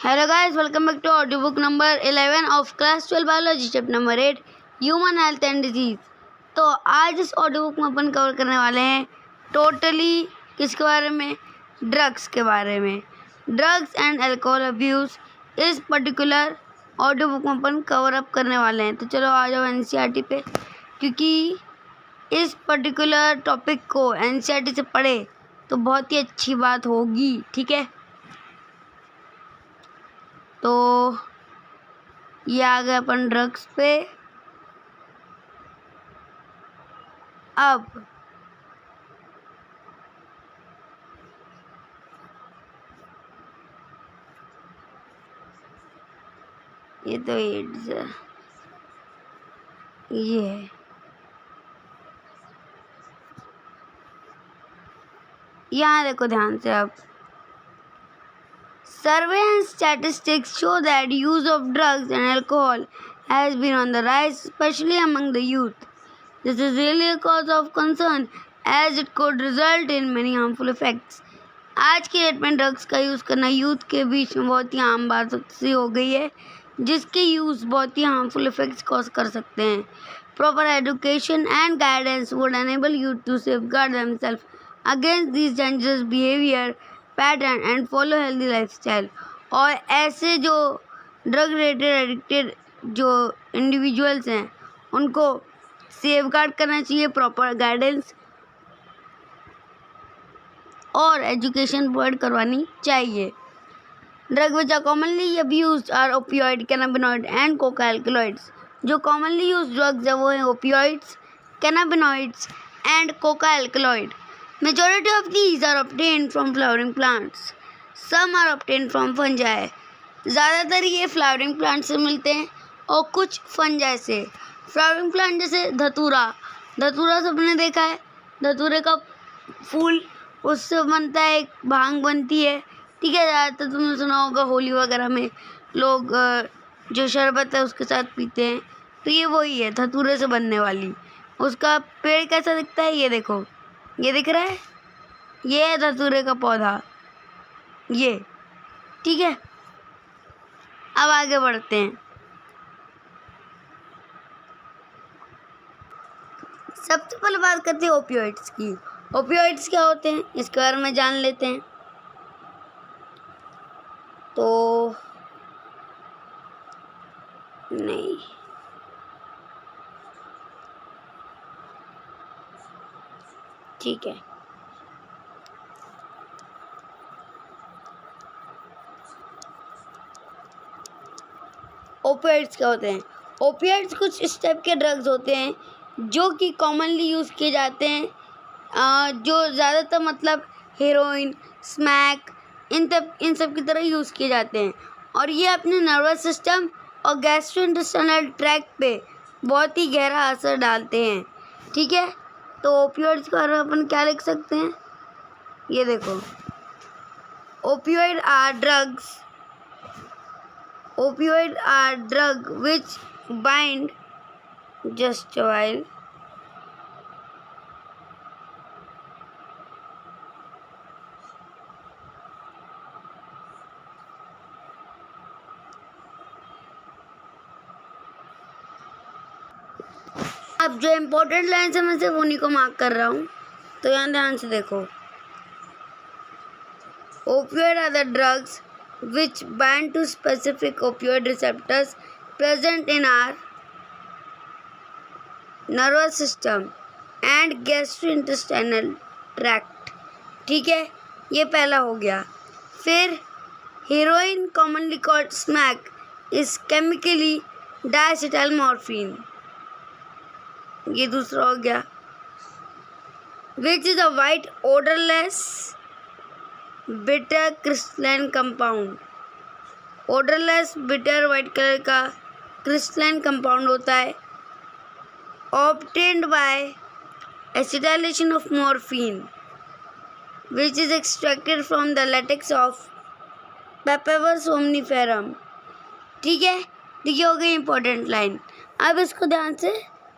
Hello guys, welcome back to audiobook number 11 of class 12 biology chapter number 8 human health and disease। तो आज इस audiobook में अपन cover करने वाले हैं टोटली किसके बारे में, ड्रग्स के बारे में। ड्रग्स एंड अल्कोहल अब्यूज़ इस पर्टिकुलर ऑडियोबुक में अपन कवर अप करने वाले हैं। तो चलो आ जाओ एनसीईआरटी पे, क्योंकि इस पर्टिकुलर टॉपिक को एनसीईआरटी से पढ़े तो बहुत ही अच्छी बात होगी, ठीक है। तो ये आ गए अपन ड्रग्स पे। अब ये तो एड्स है, ये है। यहाँ देखो ध्यान से। अब survey and statistics show that use of drugs and alcohol has been on the rise, especially among the youth. This is really a cause of concern as it could result in many harmful effects. आज की date में drugs का use करना youth के बीच में बहुत ही आम बात सी हो गई है, जिसके यूज़ बहुत ही हार्मफुल इफेक्ट्स कॉज कर सकते हैं। Proper education and guidance would enable youth to safeguard themselves against this dangerous behaviour pattern and follow healthy lifestyle. और ऐसे जो ड्रग रिलेटेड एडिक्टेड जो इंडिविजुअल्स हैं उनको सेफगार्ड करना चाहिए, प्रॉपर गाइडेंस और एजुकेशन प्रोवाइड करवानी चाहिए। Drug which are commonly abused are opioid, cannabinoid and coca alkaloids. जो कॉमनली यूज ड्रग्स है वो है opioids, cannabinoids and coca alkaloid. Majority of these are obtained from flowering plants. Some are obtained from fungi. ज़्यादातर ये flowering plant से मिलते हैं और कुछ फंजाई से। फ्लावरिंग प्लांट जैसे धतूरा सबने देखा है, धतूरे का फूल, उससे बनता है, एक भांग बनती है, ठीक है। ज़्यादातर तुमने सुना होगा होली वगैरह में लोग जो शरबत है उसके साथ पीते हैं, तो ये वही है धतूरे से बनने वाली। उसका पेड़ कैसा दिखता है ये देखो, ये दिख रहा है, ये है धतूरे का पौधा, ये, ठीक है। अब आगे बढ़ते हैं। सबसे पहले बात करते हैं ओपियोइड्स की। ओपियोइड्स क्या होते हैं इसके बारे में जान लेते हैं। तो नहीं, ठीक है। ओपियोइड्स क्या होते हैं? ओपियोइड्स कुछ इस टाइप के ड्रग्स होते हैं जो कि कॉमनली यूज़ किए जाते हैं, जो ज़्यादातर मतलब हेरोइन, स्मैक, इन सब की तरह यूज़ किए जाते हैं। और ये अपने नर्वस सिस्टम और गैस्ट्रोइंटेस्टाइनल ट्रैक्ट पे बहुत ही गहरा असर डालते हैं, ठीक है। तो ओपियोइड्स के बारे में अपन क्या लिख सकते हैं, ये देखो। Opioid are drug which bind, just while, अब जो इम्पोर्टेंट लाइन्स है मैं सिर्फ उन्हीं को मार्क कर रहा हूँ, तो यहाँ ध्यान से देखो। Opioid are the drugs which bind to specific opioid receptors present in our nervous system and gastrointestinal tract, ठीक है। ये पहला हो गया। फिर heroin commonly called smack is chemically diacetylmorphine, ये दूसरा हो गया। Which is a white odorless bitter crystalline compound। odorless bitter white colour का crystalline compound होता है, obtained by acetylation of morphine which is extracted from the latex of Papaver somniferum, ठीक है। देखिए हो गई इंपॉर्टेंट लाइन। अब इसको ध्यान से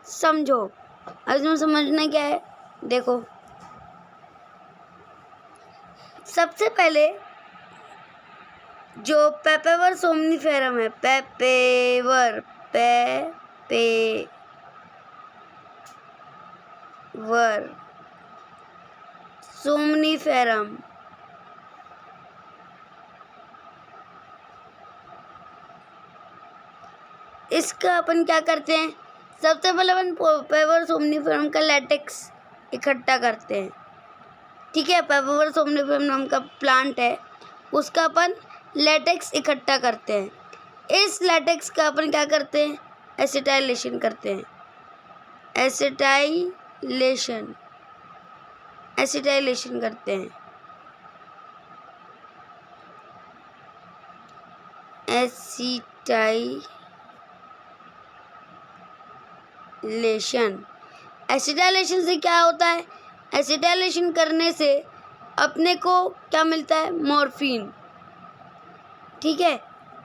समझो। अब इसमें समझना क्या है, देखो। सबसे पहले जो पेपेवर सोमनीफेरम है, पेपेवर सोमनीफेरम, इसका अपन क्या करते हैं, सबसे पहले अपन पेपेवर सोमनीफेरम का लैटेक्स इकट्ठा करते हैं। ठीक है, पेपेवर सोमनीफेरम नाम का प्लांट है, उसका अपन लैटेक्स इकट्ठा करते हैं। इस लैटेक्स का अपन क्या करते हैं, एसिटाइलेशन करते हैं। एसिटाइलेशन करते हैं। एसिटाइलेशन से क्या होता है, एसिटाइलेशन करने से अपने को क्या मिलता है, मॉर्फिन। ठीक है,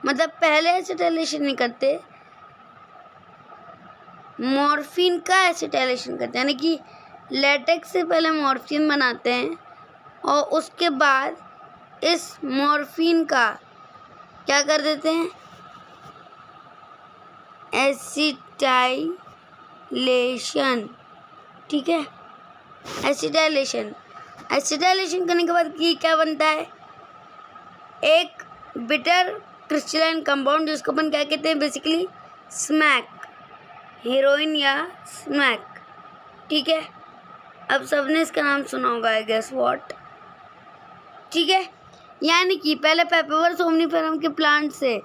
मतलब पहले एसिटाइलेशन नहीं करते, मॉर्फिन का एसिटाइलेशन करते हैं, यानी कि लैटेक्स से पहले मॉर्फिन बनाते हैं और उसके बाद इस मॉर्फिन का क्या कर देते हैं, एसिटाइलेशन। ठीक है, एसिटाइलेशन करने के बाद क्या बनता है, एक बिटर क्रिस्टलाइन कंपाउंड, जिसको अपन क्या कहते हैं, बेसिकली स्मैक, हीरोइन या स्मैक। ठीक है, अब सबने इसका नाम सुना होगा, आई गेस व्हाट। ठीक है, यानी कि पहले पेपेवर सोमनीफेरम के प्लांट से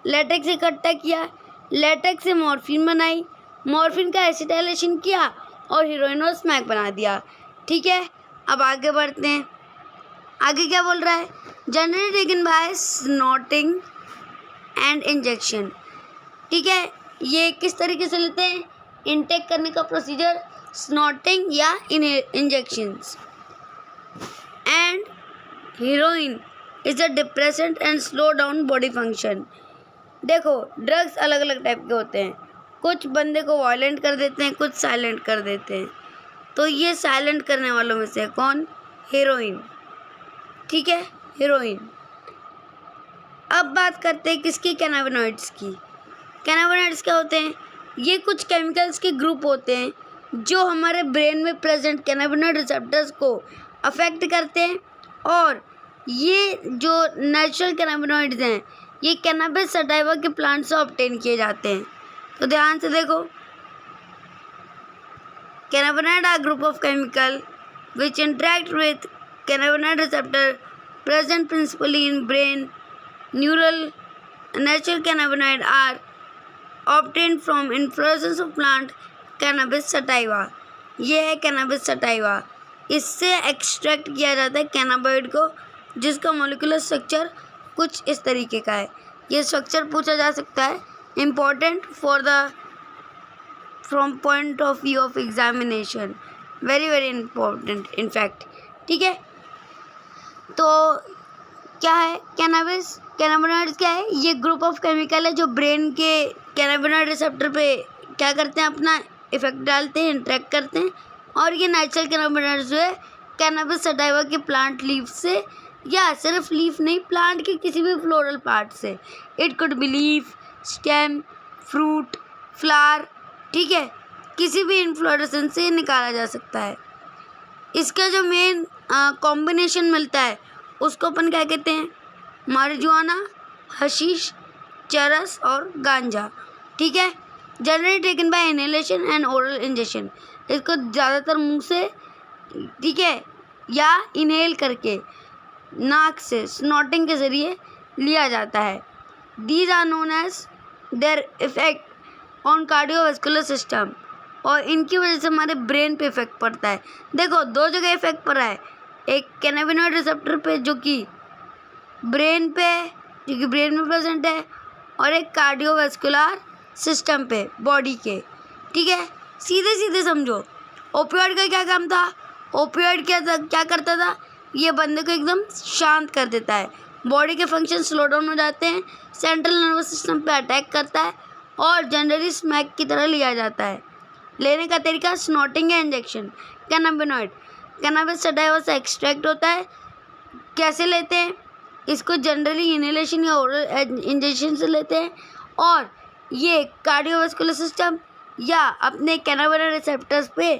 लैटेक्स इकट्ठा किया, लैटेक्स से मॉर्फिन बनाई, मॉर्फिन का एसिटाइलेशन किया और हीरोइन और स्मैक बना दिया। ठीक है, अब आगे बढ़ते हैं। आगे क्या बोल रहा है, generally taken by snorting and injection. ठीक है, ये किस तरीके से लेते हैं, इनटेक करने का प्रोसीजर, स्नॉटिंग या injections. And heroine is a depressant and slow down body function. देखो, ड्रग्स अलग अलग टाइप के होते हैं, कुछ बंदे को वायलेंट कर देते हैं, कुछ साइलेंट कर देते हैं। तो ये साइलेंट करने वालों में से कौन, हीरोइन। ठीक है, हीरोइन। अब बात करते हैं किसकी, कैनाबिनॉइड्स की। कैनाबिनॉइड्स क्या होते हैं, ये कुछ केमिकल्स के ग्रुप होते हैं जो हमारे ब्रेन में प्रेजेंट कैनाबिनॉइड रिसेप्टर्स को अफेक्ट करते हैं, और ये जो नेचुरल कैनाबिनॉइड्स हैं ये कैनाबिस सटाइवा के प्लांट से ऑब्टेन किए जाते हैं। तो ध्यान से देखो, cannabinoid are group of chemical which interact with cannabinoid receptor present principally in brain. Natural cannabinoid are obtained from inflorescence of plant cannabis sativa. ये है cannabis sativa, इससे एक्सट्रैक्ट किया जाता है कैनाबॉइड को, जिसका मोलिकुलर स्ट्रक्चर कुछ इस तरीके का है। ये स्ट्रक्चर पूछा जा सकता है, important for the from point of view of examination, very very important in fact. ठीक है, तो क्या है कैनाबिनॉइड्स क्या है, ये ग्रुप ऑफ केमिकल है जो ब्रेन के कैनाबिनॉइड रिसेप्टर पे क्या करते हैं, अपना इफेक्ट डालते हैं, इंटरेक्ट करते हैं। और ये नेचुरल कैनाबिनॉइड्स जो है कैनाबिस सटाइवा के प्लांट लीफ से, या सिर्फ लीफ नहीं, प्लांट के किसी भी फ्लोरल पार्ट से, it could be leaf, stem, fruit, flower. ठीक है, किसी भी इन्फ्लोरेसेंस से निकाला जा सकता है। इसका जो मेन कॉम्बिनेशन मिलता है उसको अपन क्या कहते हैं, मारिजुआना, हशीश, चरस और गांजा। ठीक है, generally taken by inhalation and oral injection. इसको ज़्यादातर मुंह से, ठीक है, या इनहेल करके नाक से स्नॉटिंग के ज़रिए लिया जाता है। These are known as their effect on cardiovascular system, और इनकी वजह से हमारे ब्रेन पे इफेक्ट पड़ता है। देखो, दो जगह इफेक्ट पड़ रहा है, एक कैनाबिनॉइड रिसेप्टर पे जो कि ब्रेन में प्रेजेंट है, और एक कार्डियोवास्कुलर सिस्टम पे बॉडी के। ठीक है, सीधे सीधे समझो, ओपियोइड का क्या काम था, ओपियोइड क्या करता था, ये बंदे को एकदम शांत कर देता है, बॉडी के फंक्शन स्लो डाउन हो जाते हैं, सेंट्रल नर्वस सिस्टम पे अटैक करता है, और जनरली स्मैक की तरह लिया जाता है। लेने का तरीका स्नॉटिंग या इंजेक्शन। कैनाबिनॉइड कैनाबिस सटाइवा से एक्सट्रैक्ट होता है। कैसे लेते हैं, इसको जनरली इनहेलेशन या ओरल इंजेक्शन से लेते हैं और ये कार्डियोवास्कुलर सिस्टम या अपने कैनाबिनॉइड रिसेप्टर्स पे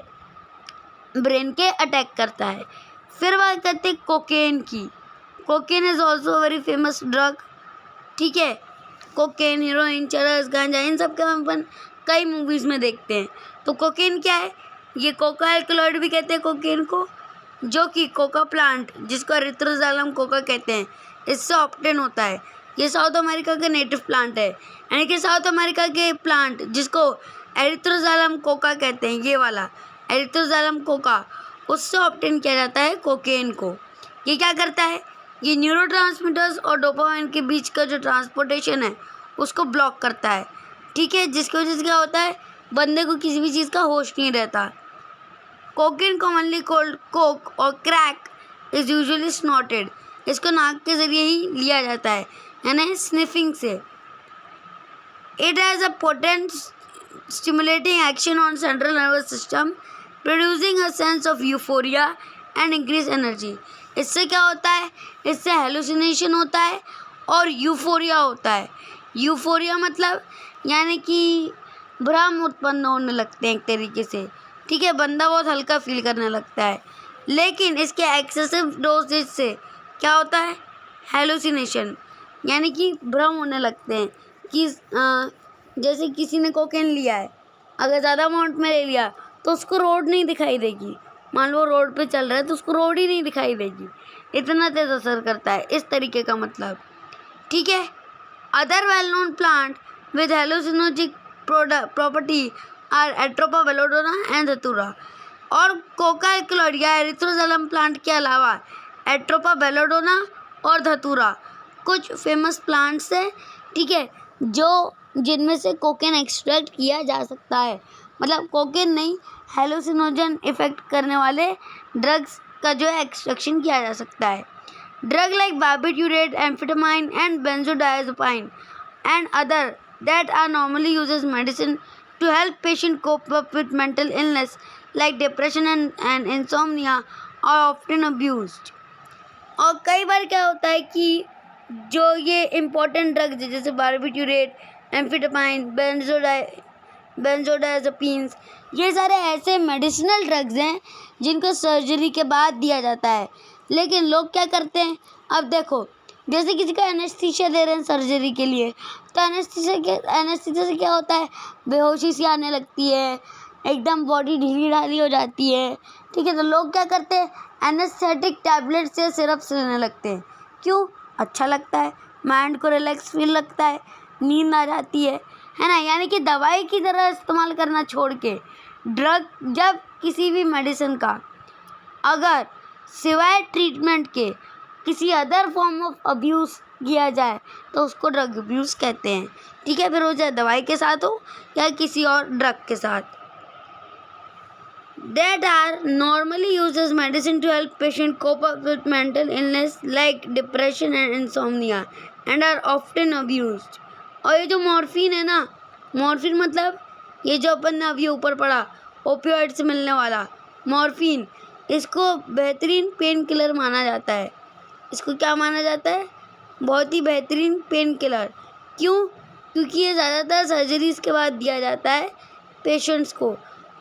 ब्रेन के अटैक करता है। फिर बात करते हैं कोकेन की। Cocaine is also very famous drug. ठीक है, कोकेन, हीरोइन, चरस, गांजा, इन सब का हम अपन कई मूवीज़ में देखते हैं। तो कोकेन क्या है? ये कोका एल्कलॉइड भी कहते हैं कोकेन को, जो कि कोका प्लांट, जिसको एरिथ्रोज़ाइलम कोका कहते हैं, इससे ऑब्टेन होता है। ये साउथ अमेरिका का नेटिव प्लांट है, यानी कि साउथ अमेरिका के प्लांट जिसको एरिथ्रोज़ाइलम कोका कहते हैं, ये वाला एरिथ्रोज़ाइलम कोका, उससे ऑब्टेन किया जाता है कोकेन को। ये क्या करता है? ये न्यूरोट्रांसमीटर्स और डोपामाइन के बीच का जो ट्रांसपोर्टेशन है उसको ब्लॉक करता है। ठीक है, जिसकी वजह से क्या होता है, बंदे को किसी भी चीज़ का होश नहीं रहता। कोकेन कॉमनली कॉल्ड कोक और क्रैक इज़ यूजुअली स्नॉटेड। इसको नाक के ज़रिए ही लिया जाता है, यानी स्निफिंग से। It has a potent stimulating action on central nervous system, producing a sense of euphoria and increase energy. इससे क्या होता है? इससे हेलुसिनेशन होता है और यूफोरिया होता है। यूफोरिया मतलब यानी कि भ्रम उत्पन्न होने लगते हैं एक तरीके से। ठीक है, बंदा बहुत हल्का फील करने लगता है। लेकिन इसके एक्सेसिव डोजेज से क्या होता है? हेलुसिनेशन, यानी कि भ्रम होने लगते हैं कि जैसे किसी ने कोकेन लिया है, अगर ज़्यादा अमाउंट में ले लिया तो उसको रोड नहीं दिखाई देगी। मान लो रोड पे चल रहा है तो उसको रोड ही नहीं दिखाई देगी, इतना तेज असर करता है, इस तरीके का मतलब। ठीक है, other well known plant with hallucinogenic property are atropa belladonna and datura. और कोका एल्कलॉइड या एरिथ्रोज़ाइलम प्लांट के अलावा एट्रोपा बेलोडोना और धतूरा कुछ फेमस प्लांट्स हैं। ठीक है, जो जिनमें से कोकेन एक्सट्रैक्ट किया जा सकता है, मतलब कोकेन नहीं, हेलुसिनोजन इफेक्ट करने वाले ड्रग्स का जो है एक्सट्रैक्शन किया जा सकता है। Drug like barbiturate, amphetamine and benzodiazepine and other that are normally used as medicine to help patient cope up with mental illness like depression and insomnia are often abused। और कई बार क्या होता है कि जो ये इम्पोर्टेंट ड्रग्स जैसे barbiturate, amphetamine, बेंजोडायज़ेपिन्स, ये सारे ऐसे मेडिसिनल ड्रग्स हैं जिनको सर्जरी के बाद दिया जाता है। लेकिन लोग क्या करते हैं, अब देखो जैसे किसी का एनेस्थीसिया दे रहे हैं सर्जरी के लिए, तो एनेस्थीसिया से क्या होता है, बेहोशी सी आने लगती है, एकदम बॉडी ढीली ढाली हो जाती है। ठीक है, तो लोग क्या करते हैं, एनेस्थेटिक टैबलेट्स या सिरप्स लेने लगते हैं। क्यों? अच्छा लगता है, माइंड को रिलैक्स फील लगता है, नींद आ जाती है ना। यानी कि दवाई की तरह इस्तेमाल करना छोड़ के ड्रग, जब किसी भी मेडिसिन का अगर सिवाय ट्रीटमेंट के किसी अदर फॉर्म ऑफ अब्यूज़ किया जाए तो उसको ड्रग अब्यूज़ कहते हैं। ठीक है, फिर वो चाहे दवाई के साथ हो या किसी और ड्रग के साथ। That are normally used as medicine to help patient cope up with mental illness like depression and insomnia and are often abused। और ये जो मॉर्फिन है ना, मॉर्फिन मतलब ये जो अपन ने अभी ऊपर पढ़ा ओपियोइड से मिलने वाला मॉर्फिन, इसको बेहतरीन पेन किलर माना जाता है। इसको क्या माना जाता है? बहुत ही बेहतरीन पेन किलर। क्यों? क्योंकि ये ज़्यादातर सर्जरीज़ के बाद दिया जाता है पेशेंट्स को,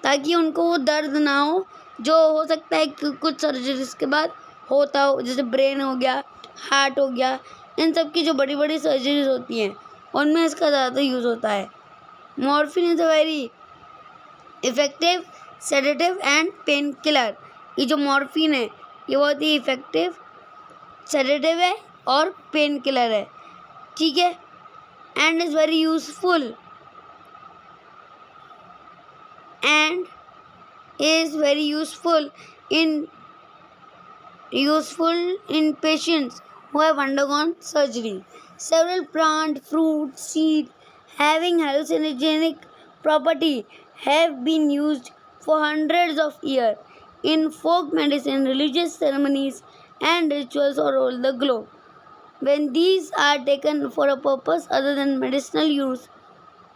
ताकि उनको वो दर्द ना हो जो हो सकता है कि कुछ सर्जरीज़ के बाद होता हो, जैसे ब्रेन हो गया, हार्ट हो गया, इन सब की जो बड़ी बड़ी सर्जरीज होती हैं उनमें इसका ज़्यादा यूज़ होता है। Morphine is a very effective sedative and pain killer. ये जो मॉर्फिन है ये बहुत ही इफ़ेक्टिव सेडेटिव है और पेन किलर है। ठीक है, and is very useful and is very useful in patients who have undergone surgery. Several plant, fruit, seed having hallucinogenic property have been used for hundreds of years in folk medicine, religious ceremonies and rituals all over the globe. When these are taken for a purpose other than medicinal use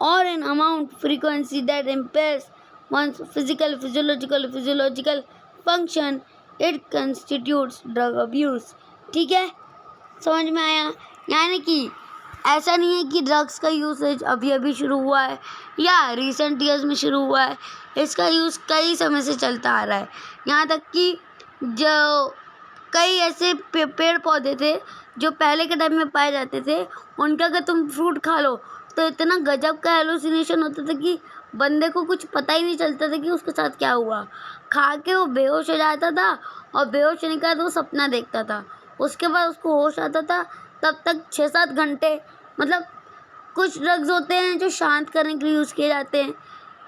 or an amount frequency that impairs one's physiological function, it constitutes drug abuse। ठीक है, समझ में आया? यानी कि ऐसा नहीं है कि ड्रग्स का यूसेज अभी अभी शुरू हुआ है या रिसेंट ईयर्स में शुरू हुआ है। इसका यूज़ कई समय से चलता आ रहा है। यहाँ तक कि जो कई ऐसे पेड़ पौधे थे जो पहले के टाइम में पाए जाते थे, उनका अगर तुम फ्रूट खा लो तो इतना गजब का हेलुसिनेशन होता था कि बंदे को कुछ पता ही नहीं चलता था कि उसके साथ क्या हुआ। खा के वो बेहोश हो जाता था और बेहोश होने के बाद वो सपना देखता था। उसके बाद उसको होश आता था, तब तक 6-7 घंटे। मतलब कुछ ड्रग्स होते हैं जो शांत करने के लिए यूज़ किए जाते हैं,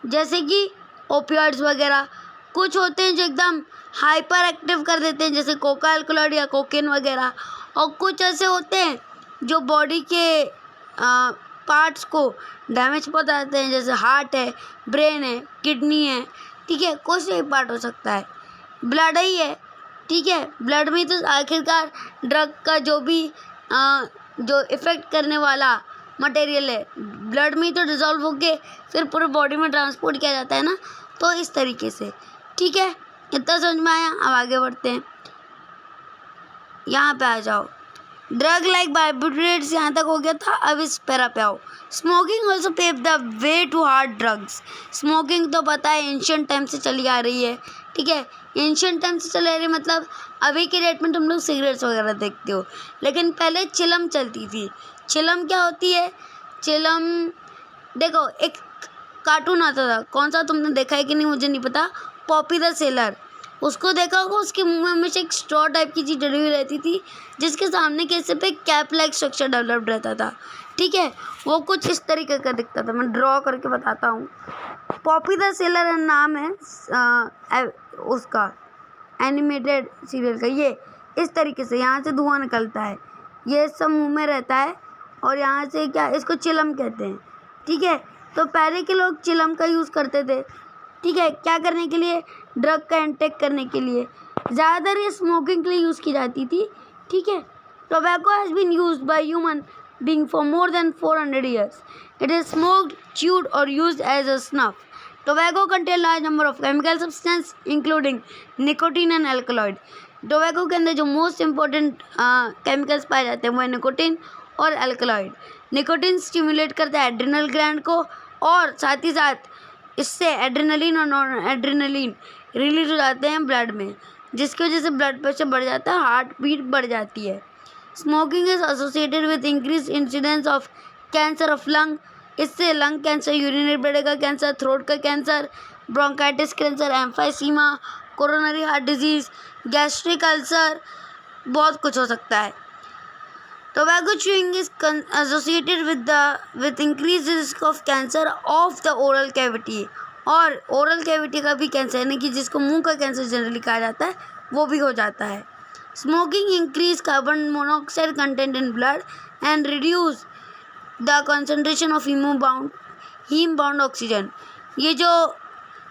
जैसे कि ओपियॉइड्स वगैरह। कुछ होते हैं जो एकदम हाइपर एक्टिव कर देते हैं, जैसे कोका अल्कलॉइड या कोकेन वगैरह। और कुछ ऐसे होते हैं जो बॉडी के पार्ट्स को डैमेज पहुंचाते हैं, जैसे हार्ट है, ब्रेन है, किडनी है, ठीक है, कुछ से पार्ट हो सकता है। ब्लड ही है, ठीक है, ब्लड में तो आखिरकार ड्रग का जो भी जो इफ़ेक्ट करने वाला मटेरियल है, ब्लड में तो डिज़ोल्व होके फिर पूरे बॉडी में ट्रांसपोर्ट किया जाता है ना। तो इस तरीके से, ठीक है, इतना समझ में आया? अब आगे बढ़ते हैं, यहाँ पे आ जाओ। ड्रग लाइक बार्बिट्रेट्स यहाँ तक हो गया था। अब इस पैरा पे आओ। Smoking also pave the way to hard drugs. Smoking तो पता है एंशियंट टाइम से चली आ रही है, ठीक है, एंशियंट टाइम से चली आ रही है, मतलब अभी के डेट में तुम लोग सिगरेट्स वगैरह देखते हो, लेकिन पहले चिलम चलती थी। चिलम क्या होती है? चिलम देखो, एक कार्टून आता था, कौन सा तुमने देखा है कि नहीं मुझे नहीं पता, पॉपी द सेलर। उसको देखा होगा, उसके मुंह में हमेशा एक स्ट्रॉ टाइप की चीज़ डली हुई रहती थी, जिसके सामने के हिस्से पे कैप लाइक स्ट्रक्चर डेवलप्ड रहता था, ठीक है। वो कुछ इस तरीके का दिखता था। मैं ड्रॉ करके बताता हूँ। पॉपी द सेलर नाम है उसका एनिमेटेड सीरियल का। ये इस तरीके से यहाँ से धुआं निकलता है, ये सब मुंह में रहता है, और यहाँ से क्या, इसको चिलम कहते हैं, ठीक है। तो पहले के लोग चिलम का यूज़ करते थे, ठीक है, क्या करने के लिए? ड्रग का इंटेक करने के लिए। ज़्यादातर ये स्मोकिंग के लिए यूज़ की जाती थी, ठीक है। Tobacco has been used by human being for more than 400 years. It is smoked, chewed or used as a snuff. Tobacco contains large number of chemical substances including nicotine and alkaloid. Tobacco के अंदर जो most important chemicals पाए जाते हैं वो है nicotine और alkaloid. Nicotine stimulate करता है एड्रिनल ग्लैंड को, और साथ ही साथ इससे एड्रेनलिन और नॉन एड्रेनलिन रिलीज हो जाते हैं ब्लड में, जिसकी वजह से ब्लड प्रेशर बढ़ जाता है, हार्ट बीट बढ़ जाती है। Smoking is associated with increase incidence of cancer of lung. इससे लंग कैंसर, यूरिनरी ब्लैडर का कैंसर, थ्रोट का cancer, bronchitis cancer, emphysema, coronary heart disease, gastric ulcer, बहुत कुछ हो सकता है। Tobacco chewing is associated with increased risk of cancer of the oral cavity, और oral cavity का भी कैंसर, यानी कि जिसको मुंह का कैंसर जनरली कहा जाता है, वो भी हो जाता है। Smoking increase carbon monoxide content in blood and reduce the concentration of haem bound oxygen. ये जो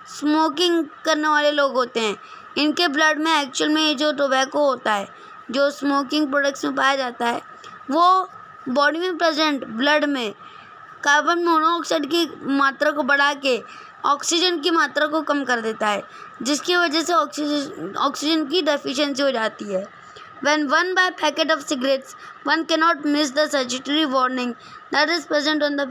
स्मोकिंग करने वाले लोग होते हैं, इनके ब्लड में एक्चुअल में ये जो टोबैको होता है, जो स्मोकिंग प्रोडक्ट्स में पाया जाता है, वो बॉडी में प्रेजेंट ब्लड में कार्बन मोनोऑक्साइड की मात्रा को बढ़ा के ऑक्सीजन की मात्रा को कम कर देता है, जिसकी वजह से ऑक्सीजन की डेफिशिएंसी हो जाती है। When one buy packet of cigarettes, one cannot miss the statutory warning that is present on the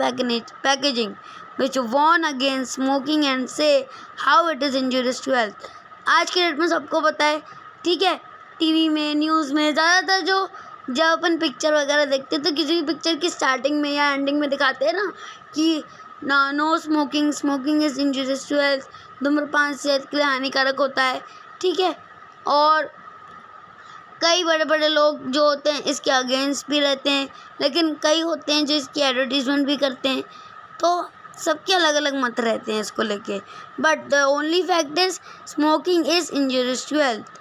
packaging, which warn against smoking and say how it is injurious to health. आज के date में सबको पता है, ठीक है, TV में, news में ज़्यादातर जब अपन पिक्चर वगैरह देखते हैं तो किसी भी पिक्चर की स्टार्टिंग में या एंडिंग में दिखाते हैं ना कि no smoking, smoking is injurious to health, धूम्रपान सेहत के लिए हानिकारक होता है, ठीक है। और कई बड़े बड़े लोग जो होते हैं इसके अगेंस्ट भी रहते हैं, लेकिन कई होते हैं जो इसकी एडवर्टीजमेंट भी करते हैं। तो सबके अलग अलग मत रहते हैं इसको लेके, but the only fact is smoking is injurious to health.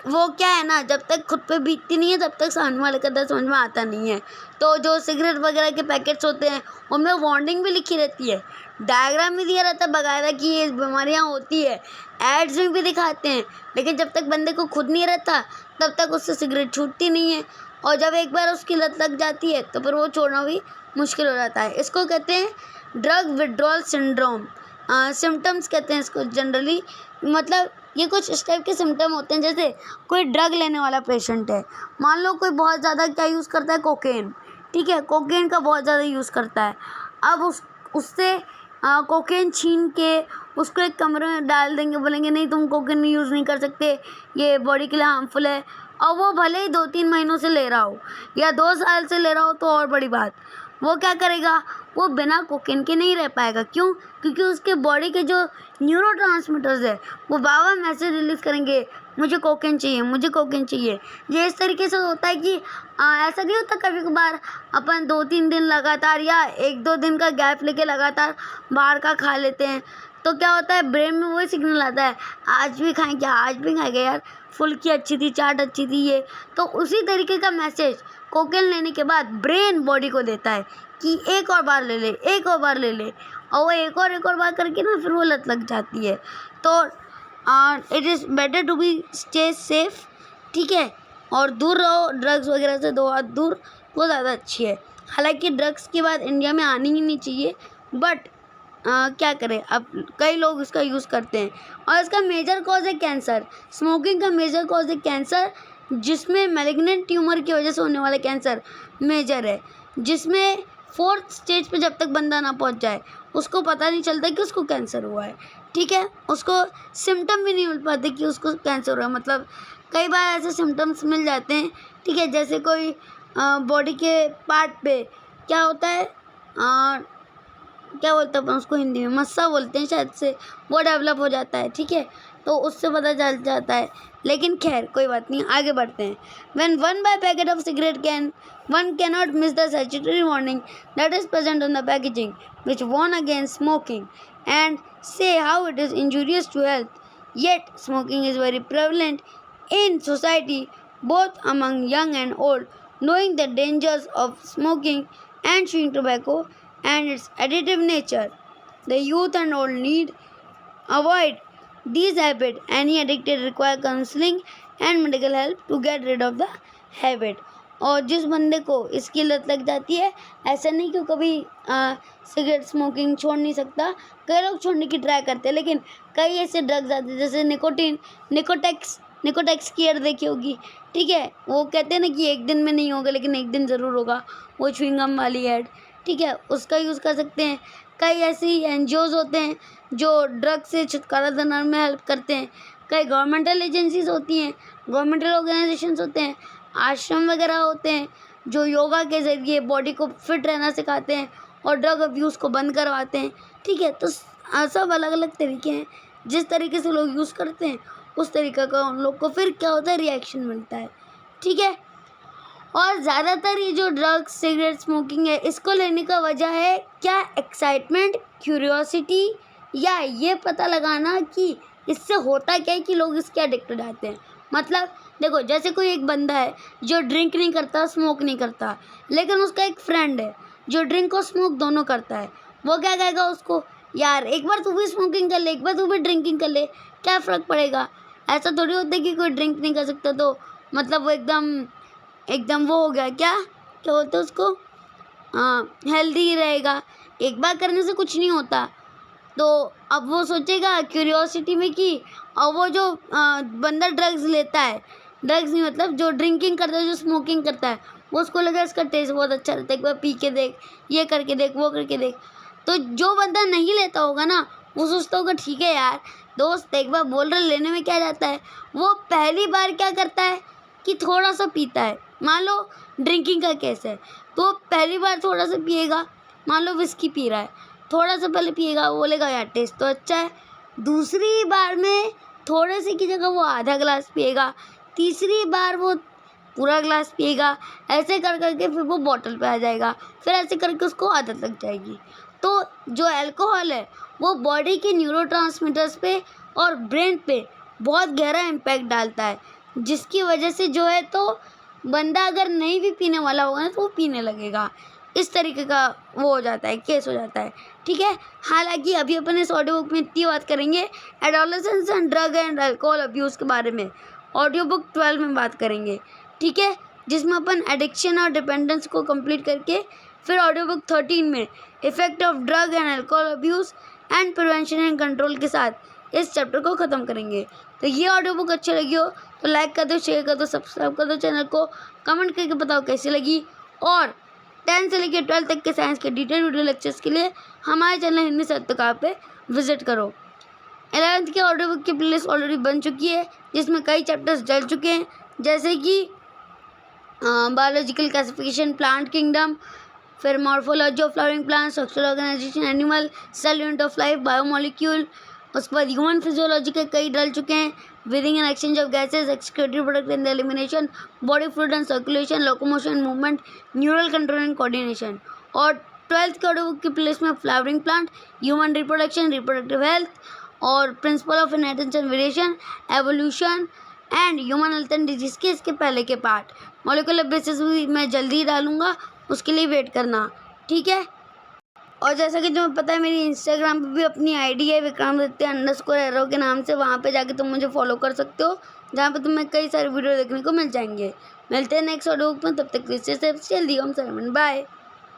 वो क्या है ना, जब तक खुद पे बीतती नहीं है तब तक सामने वाले का दर्द समझ में आता नहीं है। तो जो सिगरेट वगैरह के पैकेट्स होते हैं उनमें वार्निंग भी लिखी रहती है, डायग्राम भी दिया रहता है बकायदा कि ये बीमारियाँ होती है, एड्स में भी दिखाते हैं, लेकिन जब तक बंदे को खुद नहीं रहता तब तक उससे सिगरेट छूटती नहीं है, और जब एक बार उसकी लत लग जाती है तो फिर वो छोड़ना भी मुश्किल हो जाता है। इसको कहते हैं ड्रग विड्रॉल सिंड्रोम। सिम्टम्स कहते हैं इसको जनरली, मतलब ये कुछ इस टाइप के सिम्टम होते हैं। जैसे कोई ड्रग लेने वाला पेशेंट है, मान लो कोई बहुत ज़्यादा क्या यूज़ करता है, कोकेन, ठीक है, कोकेन का बहुत ज़्यादा यूज़ करता है। अब उससे कोकेन छीन के उसको एक कमरे में डाल देंगे, बोलेंगे नहीं तुम कोकेन यूज़ नहीं कर सकते, ये बॉडी के लिए हार्मफुल है। और वो भले ही 2-3 महीनों से ले रहा हो या 2 साल से ले रहा हो तो और बड़ी बात, वो क्या करेगा, वो बिना कोकेन के नहीं रह पाएगा। क्यों? क्योंकि उसके बॉडी के जो न्यूरोट्रांसमीटर्स है वो बार-बार मैसेज रिलीज़ करेंगे, मुझे कोकेन चाहिए, मुझे कोकेन चाहिए। ये इस तरीके से होता है कि ऐसा नहीं होता कभी-कभार अपन 2-3 दिन लगातार या 1-2 दिन का गैप लेके लगातार बाहर का खा लेते हैं, तो क्या होता है, ब्रेन में वही सिग्नल आता है, आज भी खाएंगे, आज भी खाएंगे यार, फुल्की अच्छी थी, चाट अच्छी थी ये। तो उसी तरीके का मैसेज कोकेन लेने के बाद ब्रेन बॉडी को देता है कि एक और बार ले ले, एक और बार ले ले, और वो एक और बार करके ना फिर वो लत लग जाती है। तो it is better to be stay safe, ठीक है, और दूर रहो ड्रग्स वगैरह से, 2 हाथ दूर, वो ज़्यादा अच्छी है। हालांकि ड्रग्स की बात इंडिया में आनी ही नहीं चाहिए, बट क्या करें, अब कई लोग इसका यूज़ करते हैं। और इसका मेजर कॉज है कैंसर। स्मोकिंग का मेजर कॉज है कैंसर, जिसमें मैलिग्नेंट ट्यूमर की वजह से होने वाला कैंसर मेजर है, जिसमें 4th स्टेज पे जब तक बंदा ना पहुंच जाए उसको पता नहीं चलता कि उसको कैंसर हुआ है, ठीक है, उसको सिम्टम भी नहीं मिल पाते कि उसको कैंसर हुआ है। मतलब कई बार ऐसे सिम्टम्स मिल जाते हैं, ठीक है, जैसे कोई बॉडी के पार्ट पे क्या होता है, क्या बोलते हैं अपन उसको हिंदी में, मस्सा बोलते हैं शायद से, वो डेवलप हो जाता है, ठीक है, तो उससे पता चल जाता है। लेकिन खैर कोई बात नहीं, आगे बढ़ते हैं। When one by packet of cigarette one cannot miss the statutory warning that is present on the packaging, which warn against smoking and say how it is injurious to health. Yet smoking is very prevalent in society, both among young and old. Knowing the dangers of smoking and chewing tobacco and its addictive nature, the youth and old need avoid these habits. Any addicted require counseling and medical help to get rid of the habit. और जिस बंदे को इसकी लत लग जाती है, ऐसा नहीं कि कभी सिगरेट स्मोकिंग छोड़ नहीं सकता, कई लोग छोड़ने की ट्राई करते हैं, लेकिन कई ऐसे ड्रग्स आते हैं जैसे निकोटेक्स की ऐड देखी होगी, ठीक है, वो कहते हैं ना कि एक दिन में नहीं होगा लेकिन एक दिन ज़रूर होगा, वो च्युइंगम वाली ऐड, ठीक है, उसका यूज़ कर सकते हैं। कई ऐसी NGOs होते हैं जो ड्रग से छुटकारा दिलाने में हेल्प करते हैं। कई गवर्नमेंटल एजेंसीज होती हैं, गवर्नमेंटल ऑर्गेनाइजेशंस होते हैं, आश्रम वगैरह होते हैं जो योगा के ज़रिए बॉडी को फिट रहना सिखाते हैं और ड्रग अब्यूज़ को बंद करवाते हैं, ठीक है। तो सब अलग अलग तरीके हैं, जिस तरीके से लोग यूज़ करते हैं उस तरीके का उन लोग को फिर क्या होता है, रिएक्शन मिलता है, ठीक है। और ज़्यादातर ये जो ड्रग्स, सिगरेट, स्मोकिंग है, इसको लेने का वजह है क्या, एक्साइटमेंट, क्यूरियोसिटी, या ये पता लगाना कि इससे होता क्या है कि लोग इसके एडिक्ट हो जाते हैं। मतलब देखो, जैसे कोई एक बंदा है जो ड्रिंक नहीं करता, स्मोक नहीं करता, लेकिन उसका एक फ्रेंड है जो ड्रिंक और स्मोक दोनों करता है, वो क्या कहेगा उसको, यार एक बार तू भी स्मोकिंग कर ले, एक बार तू भी ड्रिंकिंग कर ले, क्या फ़र्क पड़ेगा। ऐसा थोड़ी होता है कि कोई ड्रिंक नहीं कर सकता तो मतलब वो एकदम वो हो गया, क्या क्या बोलते हैं उसको, हेल्दी ही रहेगा। एक बार करने से कुछ नहीं होता। तो अब वो सोचेगा क्यूरियोसिटी में कि और वो जो बंदा ड्रग्स लेता है, ड्रग्स नहीं मतलब जो ड्रिंकिंग करता है, जो स्मोकिंग करता है, वो उसको लगा इसका टेस्ट बहुत अच्छा रहता है, एक बार पी के देख, ये करके देख, वो करके देख। तो जो बंदा नहीं लेता होगा ना, वो सोचता होगा ठीक है यार दोस्त, एक बार बोल रहे लेने में क्या जाता है। वो पहली बार क्या करता है कि थोड़ा सा पीता है। मान लो ड्रिंकिंग का केस है तो पहली बार थोड़ा सा पिएगा, मान लो विस्की पी रहा है, थोड़ा सा पहले पिएगा, वो बोलेगा यार टेस्ट तो अच्छा है। दूसरी बार में थोड़े से की जगह वो आधा ग्लास पिएगा, तीसरी बार वो पूरा ग्लास पिएगा, ऐसे कर करके फिर वो बॉटल पे आ जाएगा, फिर ऐसे करके उसको आदत लग जाएगी। तो जो अल्कोहल है वो बॉडी के न्यूरोट्रांसमीटर्स पे और ब्रेन पे बहुत गहरा इम्पैक्ट डालता है, जिसकी वजह से जो है तो बंदा अगर नहीं भी पीने वाला होगा ना तो वो पीने लगेगा। इस तरीके का वो हो जाता है, केस हो जाता है, ठीक है। हालांकि अभी अपन इस ऑडियो बुक में इतनी बात करेंगे adolescence and drug and alcohol abuse के बारे में, ऑडियो बुक 12 में बात करेंगे, ठीक है, जिसमें अपन एडिक्शन और डिपेंडेंस को कंप्लीट करके फिर ऑडियो बुक 13 में effect of drug and alcohol abuse and prevention and control के साथ इस चैप्टर को ख़त्म करेंगे। तो ये ऑडियो बुक अच्छी लगी हो तो लाइक कर दो, शेयर कर दो, सब्सक्राइब कर दो चैनल को, कमेंट करके बताओ कैसी लगी। और 10 से लेकर 12 तक के साइंस के डिटेल वीडियो लेक्चर्स के लिए हमारे चैनल हिंदी साहित्यकार पे विजिट करो। 11th के ऑडियो बुक की प्लेलिस्ट ऑलरेडी बन चुकी है जिसमें कई चैप्टर्स डल चुके हैं, जैसे कि बायोलॉजिकल क्लासिफिकेशन, प्लांट किंगडम, फिर morphology of flowering plant, structural organisation animal, cell unit of life, biomolecule. उस पर ह्यूमन फिजियोलॉजी के कई डल चुके हैं, breathing and exchange of gases, excretory product in the elimination, body fluid and circulation, locomotion, movement, neural control and coordination. और 12th के audio book की प्लेलिस्ट में flowering plant, human reproduction, reproductive health और principle of inheritance and variation, evolution and human health and disease के इसके पहले के part. Molecular basis भी मैं जल्दी ही डालूंगा, उसके लिए वेट करना, ठीक है। और जैसा कि तुम्हें पता है मेरी इंस्टाग्राम पे भी अपनी आईडी है विक्रामदित्य_एरो के नाम से, वहाँ पे जाके तुम मुझे फॉलो कर सकते हो, जहाँ पे तुम्हें कई सारे वीडियो देखने को मिल जाएंगे। मिलते हैं नेक्स्ट ऑडियो में, तब तक जल्दी हम बाय।